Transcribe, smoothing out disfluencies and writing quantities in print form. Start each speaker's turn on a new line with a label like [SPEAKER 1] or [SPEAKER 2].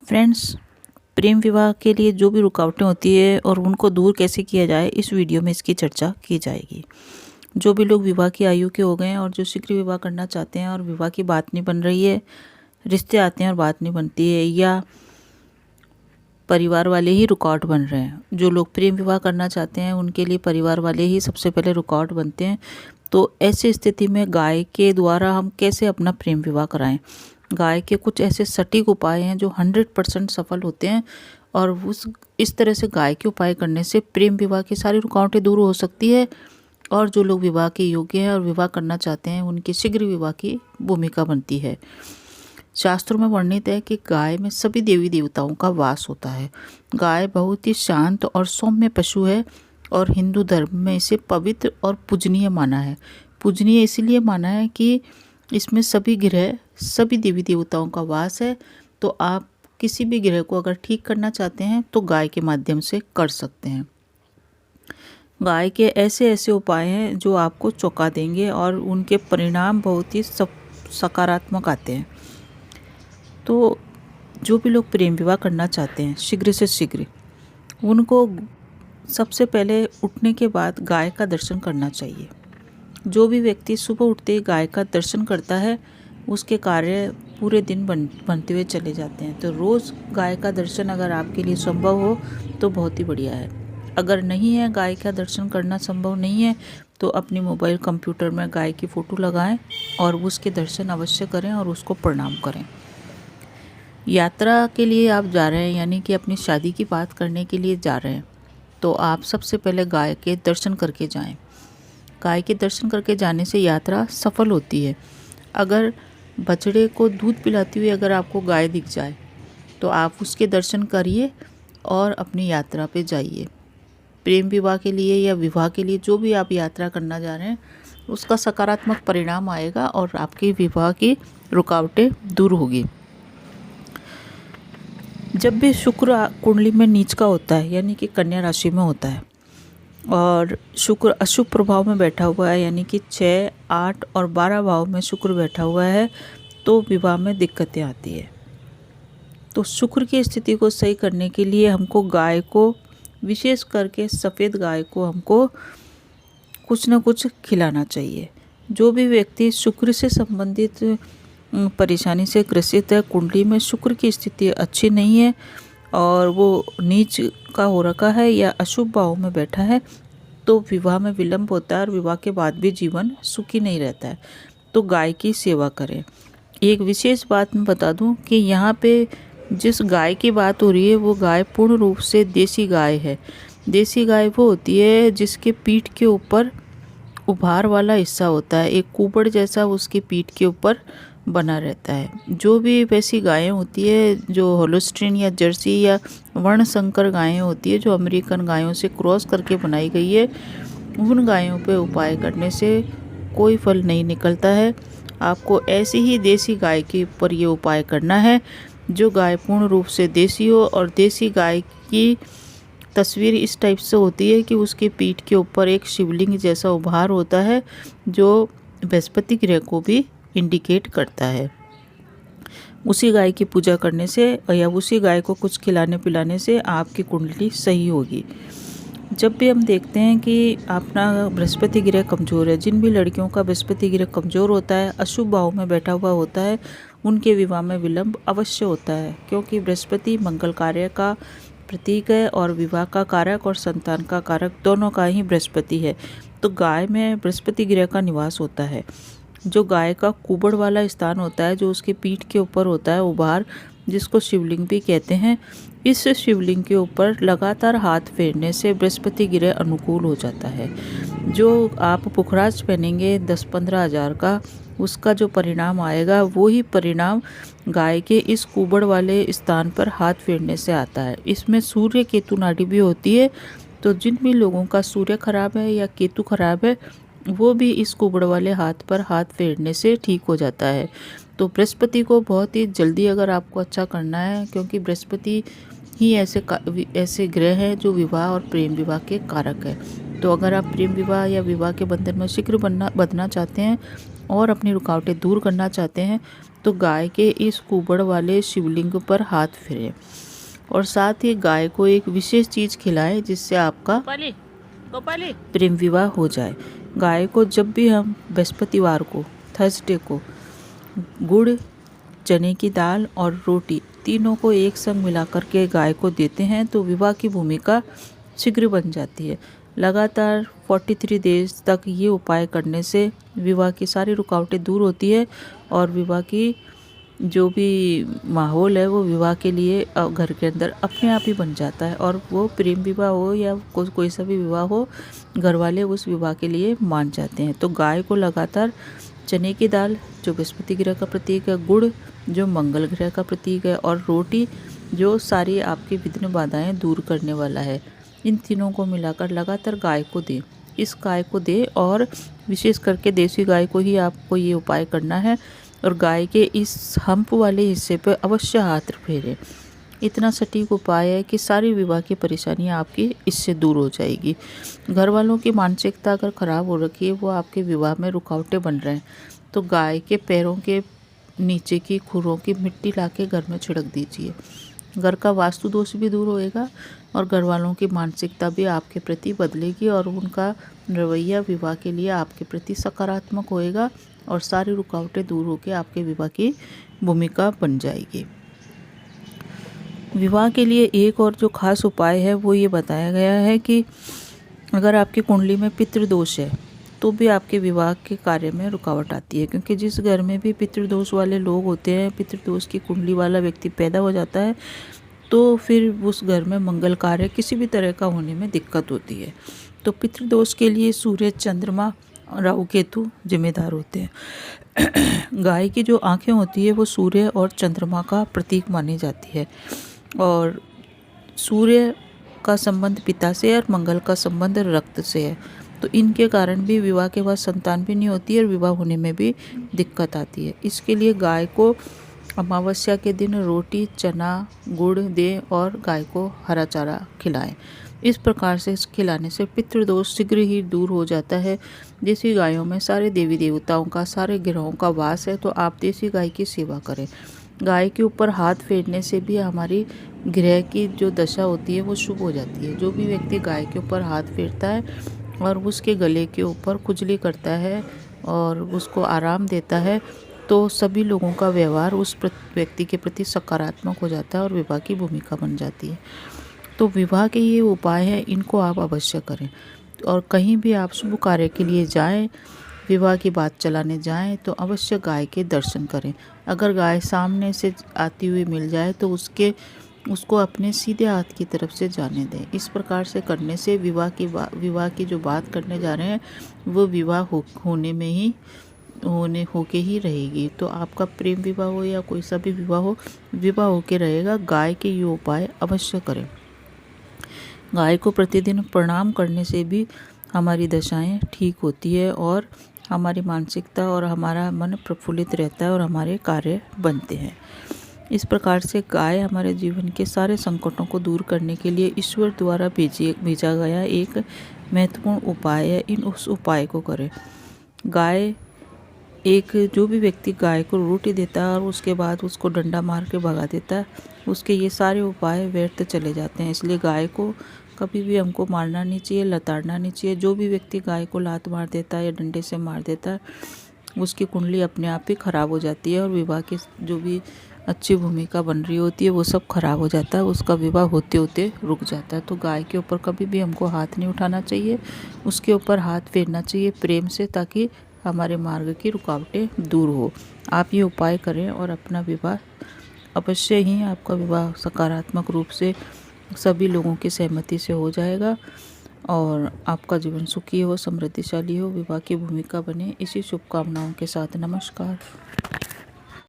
[SPEAKER 1] Friends, प्रेम विवाह के लिए जो भी रुकावटें होती है और उनको दूर कैसे किया जाए, इस वीडियो में इसकी चर्चा की जाएगी। जो भी लोग विवाह की आयु के हो गए हैं और जो शीघ्र विवाह करना चाहते हैं और विवाह की बात नहीं बन रही है, रिश्ते आते हैं और बात नहीं बनती है, या परिवार वाले ही रुकावट बन रहे हैं। जो लोग प्रेम विवाह करना चाहते हैं उनके लिए परिवार वाले ही सबसे पहले रुकावट बनते हैं। तो ऐसी स्थिति में गाय के द्वारा हम कैसे अपना प्रेम विवाह कराएं? गाय के कुछ ऐसे सटीक उपाय हैं जो 100% सफल होते हैं, और इस तरह से गाय के उपाय करने से प्रेम विवाह की सारी रुकावटें दूर हो सकती है, और जो लोग विवाह के योग्य हैं और विवाह करना चाहते हैं उनकी शीघ्र विवाह की भूमिका बनती है। शास्त्रों में वर्णित है कि गाय में सभी देवी देवताओं का वास होता है। गाय बहुत ही शांत और सौम्य पशु है, और हिंदू धर्म में इसे पवित्र और पूजनीय माना है। पूजनीय इसलिए माना है कि इसमें सभी ग्रह, सभी देवी देवताओं का वास है। तो आप किसी भी ग्रह को अगर ठीक करना चाहते हैं तो गाय के माध्यम से कर सकते हैं। गाय के ऐसे ऐसे उपाय हैं जो आपको चौंका देंगे और उनके परिणाम बहुत ही सकारात्मक आते हैं। तो जो भी लोग प्रेम विवाह करना चाहते हैं शीघ्र से शीघ्र, उनको सबसे पहले उठने के बाद गाय का दर्शन करना चाहिए। जो भी व्यक्ति सुबह उठते ही गाय का दर्शन करता है, उसके कार्य पूरे दिन बनते हुए चले जाते हैं। तो रोज़ गाय का दर्शन अगर आपके लिए संभव हो तो बहुत ही बढ़िया है। अगर नहीं है, गाय का दर्शन करना संभव नहीं है, तो अपनी मोबाइल कंप्यूटर में गाय की फ़ोटो लगाएं और उसके दर्शन अवश्य करें और उसको प्रणाम करें। यात्रा के लिए आप जा रहे हैं, यानी कि अपनी शादी की बात करने के लिए जा रहे हैं, तो आप सबसे पहले गाय के दर्शन करके जाएं। गाय के दर्शन करके जाने से यात्रा सफल होती है। अगर बछड़े को दूध पिलाती हुई अगर आपको गाय दिख जाए तो आप उसके दर्शन करिए और अपनी यात्रा पे जाइए। प्रेम विवाह के लिए या विवाह के लिए जो भी आप यात्रा करना जा रहे हैं, उसका सकारात्मक परिणाम आएगा और आपकी विवाह की रुकावटें दूर होगी। जब भी शुक्र कुंडली में नीच का होता है, यानी कि कन्या राशि में होता है, और शुक्र अशुभ प्रभाव में बैठा हुआ है, यानी कि 6, 8 और 12 भाव में शुक्र बैठा हुआ है, तो विवाह में दिक्कतें आती है। तो शुक्र की स्थिति को सही करने के लिए हमको गाय को, विशेष करके सफ़ेद गाय को, हमको कुछ न कुछ खिलाना चाहिए। जो भी व्यक्ति शुक्र से संबंधित परेशानी से ग्रसित है, कुंडली में शुक्र की स्थिति अच्छी नहीं है और वो नीच का हो रखा है या अशुभ भाव में बैठा है, तो विवाह में विलंब होता है और विवाह के बाद भी जीवन सुखी नहीं रहता है। तो गाय की सेवा करें। एक विशेष बात मैं बता दूं कि यहाँ पे जिस गाय की बात हो रही है वो गाय पूर्ण रूप से देसी गाय है। देसी गाय वो होती है जिसके पीठ के ऊपर उभार वाला हिस्सा होता है, एक कुबड़ जैसा उसकी पीठ के ऊपर बना रहता है। जो भी वैसी गायें होती है, जो होलोस्ट्रीन या जर्सी या वर्ण संकर गायें होती है, जो अमेरिकन गायों से क्रॉस करके बनाई गई है, उन गायों पे उपाय करने से कोई फल नहीं निकलता है। आपको ऐसी ही देसी गाय के ऊपर ये उपाय करना है, जो गाय पूर्ण रूप से देसी हो। और देसी गाय की तस्वीर इस टाइप से होती है कि उसके पीठ के ऊपर एक शिवलिंग जैसा उभार होता है, जो बृहस्पति ग्रह को भी इंडिकेट करता है। उसी गाय की पूजा करने से या उसी गाय को कुछ खिलाने पिलाने से आपकी कुंडली सही होगी। जब भी हम देखते हैं कि अपना बृहस्पति ग्रह कमज़ोर है, जिन भी लड़कियों का बृहस्पति ग्रह कमज़ोर होता है, अशुभ भाव में बैठा हुआ होता है, उनके विवाह में विलंब अवश्य होता है, क्योंकि बृहस्पति मंगल कार्य का प्रतीक है और विवाह का कारक और संतान का कारक दोनों का ही बृहस्पति है। तो गाय में बृहस्पति ग्रह का निवास होता है। जो गाय का कुबड़ वाला स्थान होता है, जो उसके पीठ के ऊपर होता है उभार, जिसको शिवलिंग भी कहते हैं, इस शिवलिंग के ऊपर लगातार हाथ फेरने से बृहस्पति ग्रह अनुकूल हो जाता है। जो आप पुखराज पहनेंगे 10-15 हज़ार का, उसका जो परिणाम आएगा वो ही परिणाम गाय के इस कुबड़ वाले स्थान पर हाथ फेरने से आता है। इसमें सूर्य केतु नाड़ी भी होती है, तो जिन भी लोगों का सूर्य खराब है या केतु खराब है, वो भी इस कुबड़ वाले हाथ पर हाथ फेरने से ठीक हो जाता है। तो बृहस्पति को बहुत ही जल्दी अगर आपको अच्छा करना है, क्योंकि बृहस्पति ही ऐसे ग्रह हैं जो विवाह और प्रेम विवाह के कारक है। तो अगर आप प्रेम विवाह या विवाह के बंधन में शीघ्र बंधना चाहते हैं और अपनी रुकावटें दूर करना चाहते हैं, तो गाय के इस कुबड़ वाले शिवलिंग पर हाथ फेरें और साथ ही गाय को एक विशेष चीज़ खिलाएं जिससे आपका प्रेम विवाह हो जाए। गाय को जब भी हम बृहस्पतिवार को, थर्सडे को गुड़, चने की दाल और रोटी तीनों को एक संग मिलाकर के गाय को देते हैं तो विवाह की भूमिका शीघ्र बन जाती है। लगातार 43 डेज तक ये उपाय करने से विवाह की सारी रुकावटें दूर होती है और विवाह की जो भी माहौल है वो विवाह के लिए घर के अंदर अपने आप ही बन जाता है और वो प्रेम विवाह हो या कोई सा भी विवाह हो, घर वाले उस विवाह के लिए मान जाते हैं। तो गाय को लगातार चने की दाल जो बृहस्पति ग्रह का प्रतीक है, गुड़ जो मंगल ग्रह का प्रतीक है और रोटी जो सारी आपकी विघ्न बाधाएं दूर करने वाला है, इन तीनों को मिलाकर लगातार गाय को दें। इस गाय को दें और विशेष करके देसी गाय को ही आपको ये उपाय करना है और गाय के इस हम्प वाले हिस्से पर अवश्य हाथ फेरें। इतना सटीक उपाय है कि सारी विवाह की परेशानियां आपकी इससे दूर हो जाएगी। घर वालों की मानसिकता अगर ख़राब हो रखी है, वो आपके विवाह में रुकावटें बन रहे हैं, तो गाय के पैरों के नीचे की खुरों की मिट्टी लाके घर में छिड़क दीजिए। घर का वास्तु दोष भी दूर होएगा और घर वालों की मानसिकता भी आपके प्रति बदलेगी और उनका रवैया विवाह के लिए आपके प्रति सकारात्मक होएगा और सारी रुकावटें दूर होकर आपके विवाह की भूमिका बन जाएगी। विवाह के लिए एक और जो खास उपाय है वो ये बताया गया है कि अगर आपकी कुंडली में पितृदोष है तो भी आपके विवाह के कार्य में रुकावट आती है, क्योंकि जिस घर में भी पितृदोष वाले लोग होते हैं, पितृदोष की कुंडली वाला व्यक्ति पैदा हो जाता है, तो फिर उस घर में मंगल कार्य किसी भी तरह का होने में दिक्कत होती है। तो पितृदोष के लिए सूर्य, चंद्रमा, राहु, केतु जिम्मेदार होते हैं। गाय की जो आंखें होती है वो सूर्य और चंद्रमा का प्रतीक मानी जाती है और सूर्य का संबंध पिता से और मंगल का संबंध रक्त से है, तो इनके कारण भी विवाह के बाद संतान भी नहीं होती है और विवाह होने में भी दिक्कत आती है। इसके लिए गाय को अमावस्या के दिन रोटी, चना, गुड़ दें और गाय को हरा चारा खिलाएं। इस प्रकार से खिलाने से पितृदोष शीघ्र ही दूर हो जाता है। देसी गायों में सारे देवी देवताओं का, सारे ग्रहों का वास है, तो आप देसी गाय की सेवा करें। गाय के ऊपर हाथ फेरने से भी हमारी ग्रह की जो दशा होती है वो शुभ हो जाती है। जो भी व्यक्ति गाय के ऊपर हाथ फेरता है और उसके गले के ऊपर खुजली करता है और उसको आराम देता है, तो सभी लोगों का व्यवहार उस व्यक्ति के प्रति सकारात्मक हो जाता है और विवाह की भूमिका बन जाती है। तो विवाह के ये उपाय हैं, इनको आप अवश्य करें। और कहीं भी आप शुभ कार्य के लिए जाएं, विवाह की बात चलाने जाएं, तो अवश्य गाय के दर्शन करें। अगर गाय सामने से आती हुई मिल जाए तो उसको अपने सीधे हाथ की तरफ से जाने दें। इस प्रकार से करने से विवाह की जो बात करने जा रहे हैं वो विवाह होके ही रहेगी। तो आपका प्रेम विवाह हो या कोई सा भी विवाह हो, विवाह होके रहेगा। गाय के ये उपाय अवश्य करें। गाय को प्रतिदिन प्रणाम करने से भी हमारी दशाएं ठीक होती है और हमारी मानसिकता और हमारा मन प्रफुल्लित रहता है और हमारे कार्य बनते हैं। इस प्रकार से गाय हमारे जीवन के सारे संकटों को दूर करने के लिए ईश्वर द्वारा भेजा गया एक महत्वपूर्ण उपाय है। उस उपाय को करें। जो भी व्यक्ति गाय को रोटी देता है और उसके बाद उसको डंडा मार के भगा देता है, उसके ये सारे उपाय व्यर्थ चले जाते हैं। इसलिए गाय को कभी भी हमको मारना नहीं चाहिए, लताड़ना नहीं चाहिए। जो भी व्यक्ति गाय को लात मार देता है या डंडे से मार देता है, उसकी कुंडली अपने आप ही खराब हो जाती है और विवाह की जो भी अच्छी भूमिका बन रही होती है वो सब खराब हो जाता है, उसका विवाह होते होते रुक जाता है। तो गाय के ऊपर कभी भी हमको हाथ नहीं उठाना चाहिए, उसके ऊपर हाथ फेरना चाहिए प्रेम से, ताकि हमारे मार्ग की रुकावटें दूर हो। आप ये उपाय करें और अपना विवाह अवश्य ही आपका विवाह सकारात्मक रूप से सभी लोगों की सहमति से हो जाएगा और आपका जीवन सुखी हो, समृद्धिशाली हो, विवाह की भूमिका बने। इसी शुभकामनाओं के साथ नमस्कार।